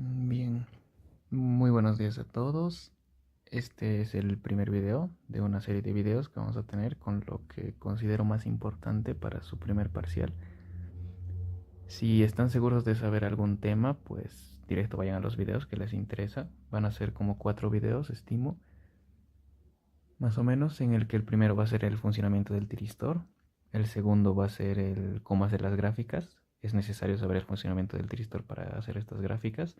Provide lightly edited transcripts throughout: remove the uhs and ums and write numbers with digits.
Bien, muy buenos días a todos. Este es el primer video de una serie de videos que vamos a tener con lo que considero más importante para su primer parcial. Si están seguros de saber algún tema, pues directo vayan a los videos que les interesa. Van a ser como 4 videos, estimo, más o menos, en el que el primero va a ser el funcionamiento del tiristor, el segundo va a ser el cómo hacer las gráficas. Es necesario saber el funcionamiento del tiristor para hacer estas gráficas.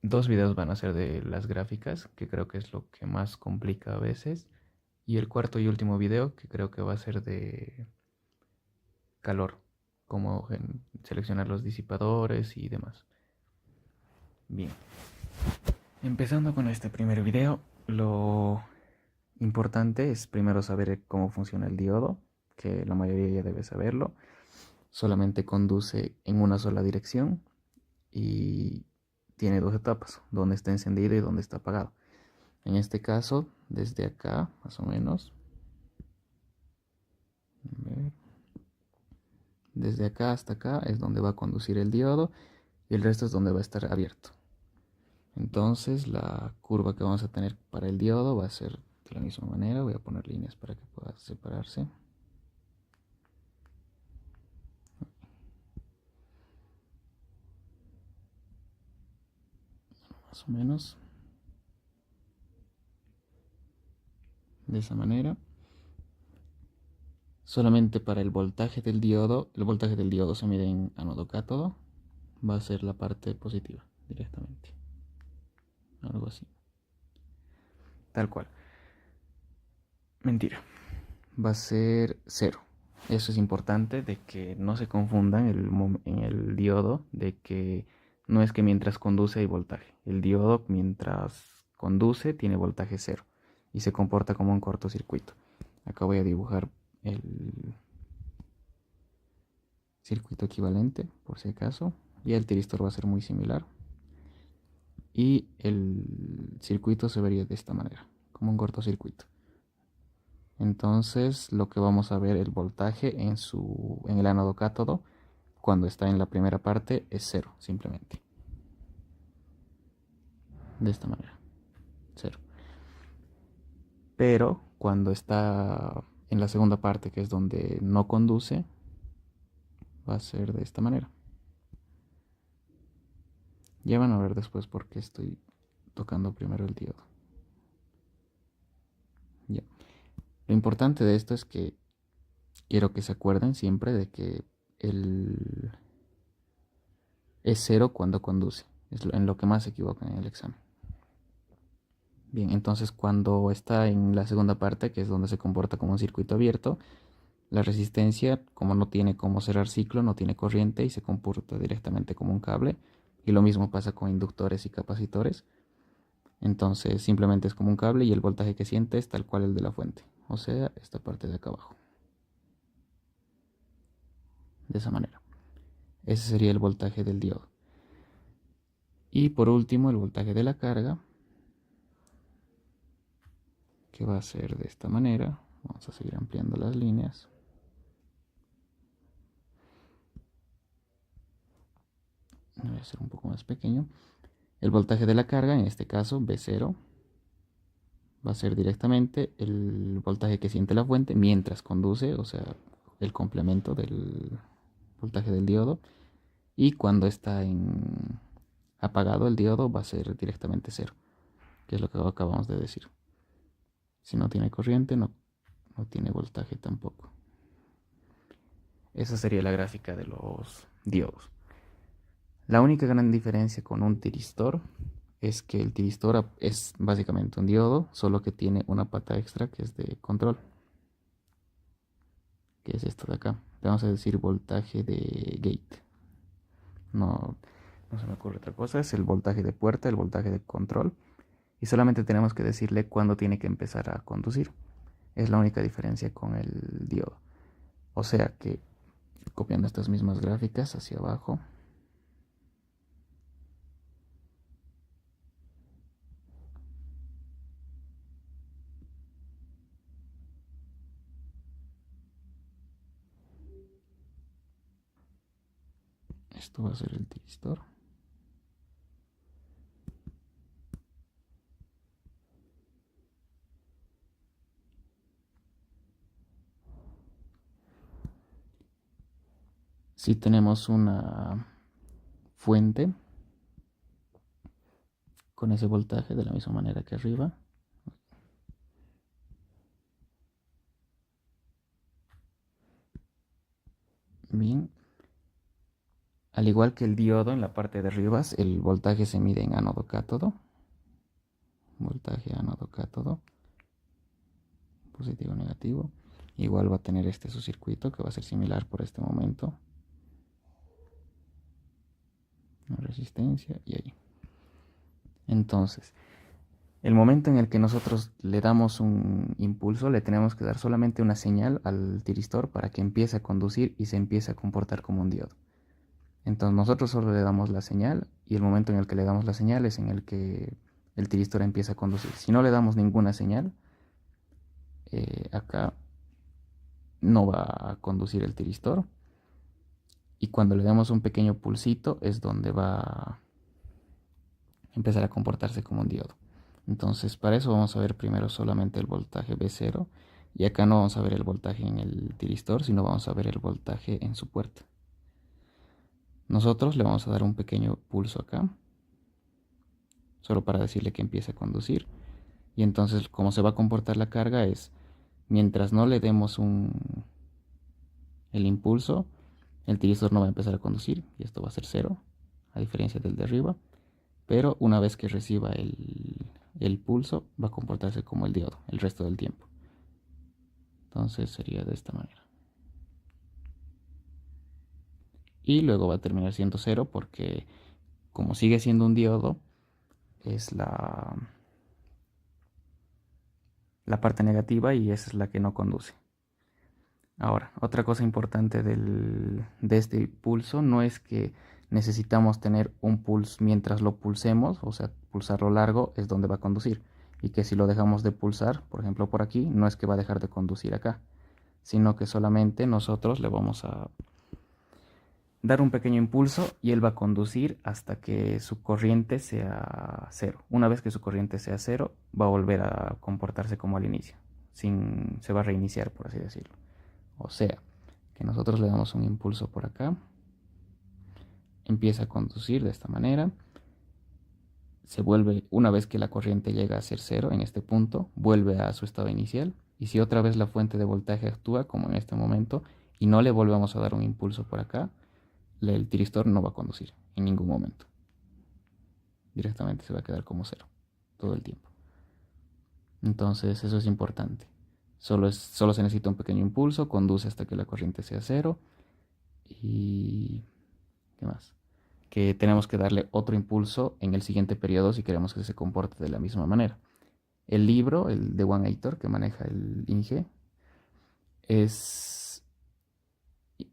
Dos videos van a ser de las gráficas, que creo que es lo que más complica a veces. Y el cuarto y último video, que creo que va a ser de calor, cómo seleccionar los disipadores y demás. Bien, empezando con este primer video, lo importante es primero saber cómo funciona el diodo, que la mayoría ya debe saberlo. Solamente conduce en una sola dirección y tiene dos etapas, donde está encendido y donde está apagado. En este caso, desde acá, más o menos, desde acá hasta acá es donde va a conducir el diodo y el resto es donde va a estar abierto. Entonces la curva que vamos a tener para el diodo va a ser de la misma manera. Voy a poner líneas para que pueda separarse. Más o menos de esa manera. Solamente para el voltaje del diodo se mide en ánodo-cátodo, va a ser la parte positiva directamente. Algo así. Tal cual. Mentira. Va a ser cero. Eso es importante de que no se confundan en el diodo, de que no es que mientras conduce hay voltaje. El diodo mientras conduce tiene voltaje cero y se comporta como un cortocircuito. Acá voy a dibujar el circuito equivalente por si acaso, y el tiristor va a ser muy similar y el circuito se vería de esta manera, como un cortocircuito. Entonces lo que vamos a ver, el voltaje en el ánodo cátodo cuando está en la primera parte es cero, simplemente. De esta manera, cero. Pero cuando está en la segunda parte, que es donde no conduce, va a ser de esta manera. Ya van a ver después por qué estoy tocando primero el diodo. Ya. Lo importante de esto es que quiero que se acuerden siempre de que el es cero cuando conduce. Es en lo que más se equivocan en el examen. Bien, entonces cuando está en la segunda parte, que es donde se comporta como un circuito abierto, la resistencia, como no tiene cómo cerrar ciclo, no tiene corriente y se comporta directamente como un cable. Y lo mismo pasa con inductores y capacitores. Entonces simplemente es como un cable y el voltaje que siente es tal cual el de la fuente. O sea, esta parte de acá abajo. De esa manera. Ese sería el voltaje del diodo. Y por último, el voltaje de la carga, que va a ser de esta manera. Vamos a seguir ampliando las líneas. Voy a hacer un poco más pequeño. El voltaje de la carga, en este caso V0, va a ser directamente el voltaje que siente la fuente mientras conduce, o sea, el complemento del voltaje del diodo. Y cuando está apagado el diodo va a ser directamente cero, que es lo que acabamos de decir. Si no tiene corriente, no tiene voltaje tampoco. Esa sería la gráfica de los diodos. La única gran diferencia con un tiristor es que el tiristor es básicamente un diodo, solo que tiene una pata extra que es de control, que es esto de acá. Le vamos a decir voltaje de gate. No, no se me ocurre otra cosa, es el voltaje de puerta, el voltaje de control. Y solamente tenemos que decirle cuándo tiene que empezar a conducir. Es la única diferencia con el diodo. O sea que copiando estas mismas gráficas hacia abajo, esto va a ser el tiristor. Si tenemos una fuente con ese voltaje de la misma manera que arriba, bien, al igual que el diodo en la parte de arriba, el voltaje se mide en ánodo cátodo, voltaje ánodo cátodo, positivo negativo. Igual va a tener este su circuito que va a ser similar por este momento, la resistencia y ahí. Entonces, el momento en el que nosotros le damos un impulso, le tenemos que dar solamente una señal al tiristor para que empiece a conducir y se empiece a comportar como un diodo. Entonces nosotros solo le damos la señal y el momento en el que le damos la señal es en el que el tiristor empieza a conducir. Si no le damos ninguna señal, acá no va a conducir el tiristor. Y cuando le damos un pequeño pulsito es donde va a empezar a comportarse como un diodo. Entonces para eso vamos a ver primero solamente el voltaje B0. Y acá no vamos a ver el voltaje en el tiristor, sino vamos a ver el voltaje en su puerta. Nosotros le vamos a dar un pequeño pulso acá, solo para decirle que empiece a conducir. Y entonces cómo se va a comportar la carga es, mientras no le demos el impulso, el tiristor no va a empezar a conducir y esto va a ser cero, a diferencia del de arriba. Pero una vez que reciba el pulso, va a comportarse como el diodo el resto del tiempo. Entonces sería de esta manera. Y luego va a terminar siendo cero porque como sigue siendo un diodo, es la parte negativa y esa es la que no conduce. Ahora, otra cosa importante de este pulso no es que necesitamos tener un pulso mientras lo pulsemos, o sea, pulsarlo largo es donde va a conducir. Y que si lo dejamos de pulsar, por ejemplo por aquí, no es que va a dejar de conducir acá, sino que solamente nosotros le vamos a dar un pequeño impulso y él va a conducir hasta que su corriente sea cero. Una vez que su corriente sea cero, va a volver a comportarse como al inicio, se va a reiniciar, por así decirlo. O sea, que nosotros le damos un impulso por acá, empieza a conducir de esta manera, se vuelve, una vez que la corriente llega a ser cero en este punto, vuelve a su estado inicial. Y si otra vez la fuente de voltaje actúa, como en este momento, y no le volvemos a dar un impulso por acá, el tiristor no va a conducir en ningún momento. Directamente se va a quedar como cero todo el tiempo. Entonces eso es importante. Solo se necesita un pequeño impulso, conduce hasta que la corriente sea cero. Y ¿qué más? Que tenemos que darle otro impulso en el siguiente periodo si queremos que se comporte de la misma manera. El libro, el de One Aitor que maneja el Inge,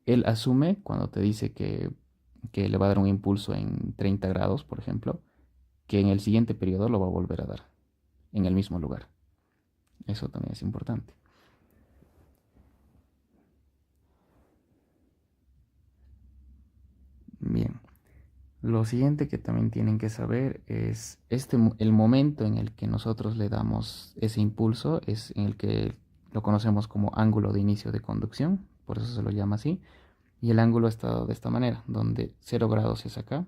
él asume cuando te dice que le va a dar un impulso en 30 grados, por ejemplo, que en el siguiente periodo lo va a volver a dar en el mismo lugar. Eso también es importante. Bien. Lo siguiente que también tienen que saber es el momento en el que nosotros le damos ese impulso es en el que lo conocemos como ángulo de inicio de conducción, por eso se lo llama así, y el ángulo está de esta manera, donde 0 grados es acá,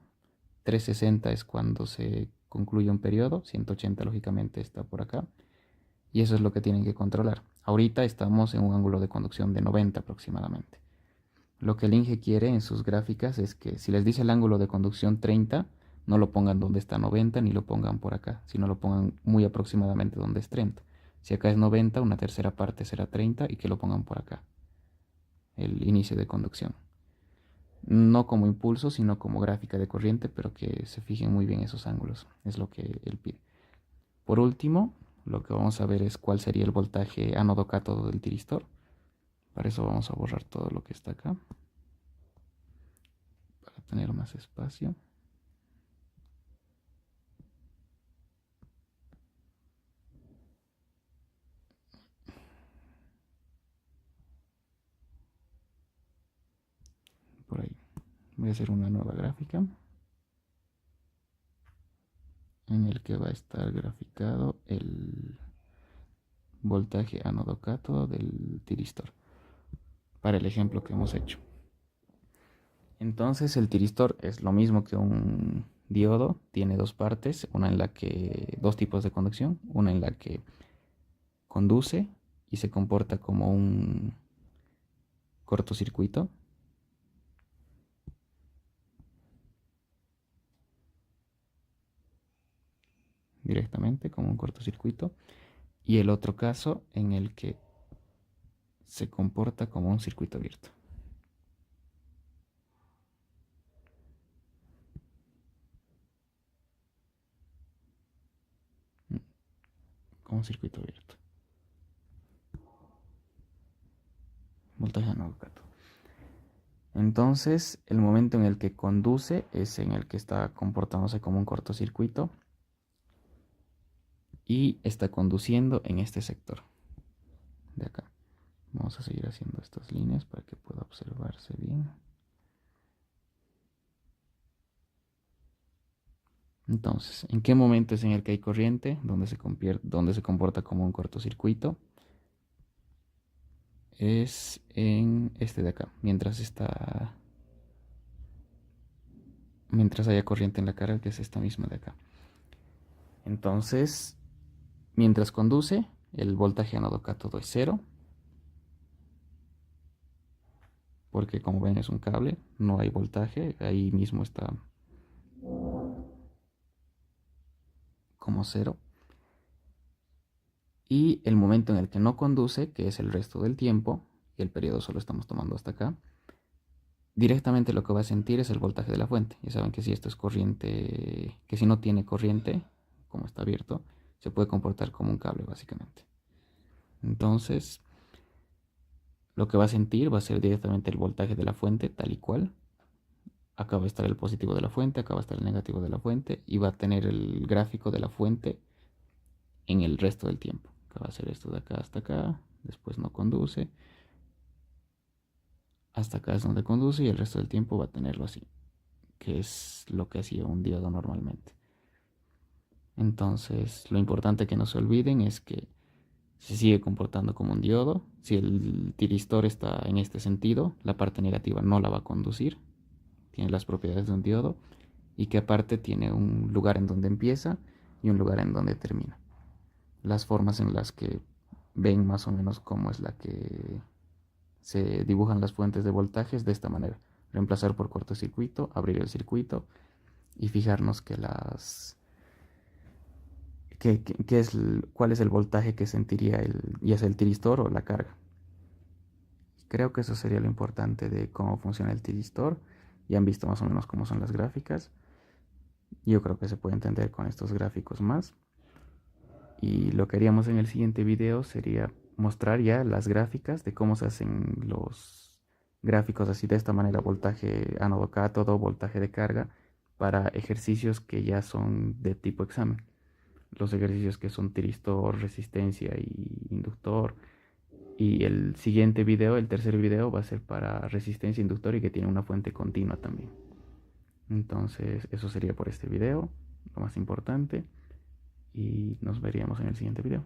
360 es cuando se concluye un periodo, 180 lógicamente está por acá, y eso es lo que tienen que controlar. Ahorita estamos en un ángulo de conducción de 90 aproximadamente. Lo que el Inge quiere en sus gráficas es que si les dice el ángulo de conducción 30, no lo pongan donde está 90 ni lo pongan por acá, sino lo pongan muy aproximadamente donde es 30. Si acá es 90, una tercera parte será 30 y que lo pongan por acá, el inicio de conducción. No como impulso, sino como gráfica de corriente, pero que se fijen muy bien esos ángulos, es lo que él pide. Por último, lo que vamos a ver es cuál sería el voltaje ánodo-cátodo del tiristor. Para eso vamos a borrar todo lo que está acá, para tener más espacio. Por ahí. Voy a hacer una nueva gráfica en el que va a estar graficado el voltaje ánodo-cátodo del tiristor para el ejemplo que hemos hecho. Entonces el tiristor es lo mismo que un diodo, tiene dos partes, dos tipos de conducción, una en la que conduce y se comporta como un cortocircuito, directamente como un cortocircuito, y el otro caso en el que se comporta como un circuito abierto. Como un circuito abierto. Voltaje análogo cátodo. Entonces, el momento en el que conduce es en el que está comportándose como un cortocircuito y está conduciendo en este sector de acá. Vamos a seguir haciendo estas líneas para que pueda observarse bien. Entonces, ¿en qué momento es en el que hay corriente? Donde se comporta como un cortocircuito. Es en este de acá, mientras haya corriente en la carga, que es esta misma de acá. Entonces, mientras conduce, el voltaje ánodo cátodo es 0, porque como ven es un cable, no hay voltaje, ahí mismo está como 0. Y el momento en el que no conduce, que es el resto del tiempo, y el periodo solo estamos tomando hasta acá, directamente lo que va a sentir es el voltaje de la fuente. Ya saben que si esto es corriente, que si no tiene corriente, como está abierto, se puede comportar como un cable básicamente. Entonces, lo que va a sentir va a ser directamente el voltaje de la fuente tal y cual. Acá va a estar el positivo de la fuente, acá va a estar el negativo de la fuente y va a tener el gráfico de la fuente en el resto del tiempo. Acá va a ser esto de acá hasta acá, después no conduce, hasta acá es donde conduce y el resto del tiempo va a tenerlo así, que es lo que hacía un diodo normalmente. Entonces, lo importante que no se olviden es que se sigue comportando como un diodo. Si el tiristor está en este sentido, la parte negativa no la va a conducir, tiene las propiedades de un diodo, y que aparte tiene un lugar en donde empieza y un lugar en donde termina. Las formas en las que ven más o menos cómo es la que se dibujan las fuentes de voltajes de esta manera: reemplazar por cortocircuito, abrir el circuito y fijarnos que cuál es el voltaje que sentiría ya sea el tiristor o la carga. Creo que eso sería lo importante de cómo funciona el tiristor. Ya han visto más o menos cómo son las gráficas. Yo creo que se puede entender con estos gráficos más. Y lo que haríamos en el siguiente video sería mostrar ya las gráficas de cómo se hacen los gráficos así de esta manera: voltaje ánodo cátodo, voltaje de carga, para ejercicios que ya son de tipo examen. Los ejercicios que son tiristor, resistencia y inductor. Y el siguiente video, el tercer video, va a ser para resistencia, inductor y que tiene una fuente continua también. Entonces, eso sería por este video, lo más importante. Y nos veríamos en el siguiente video.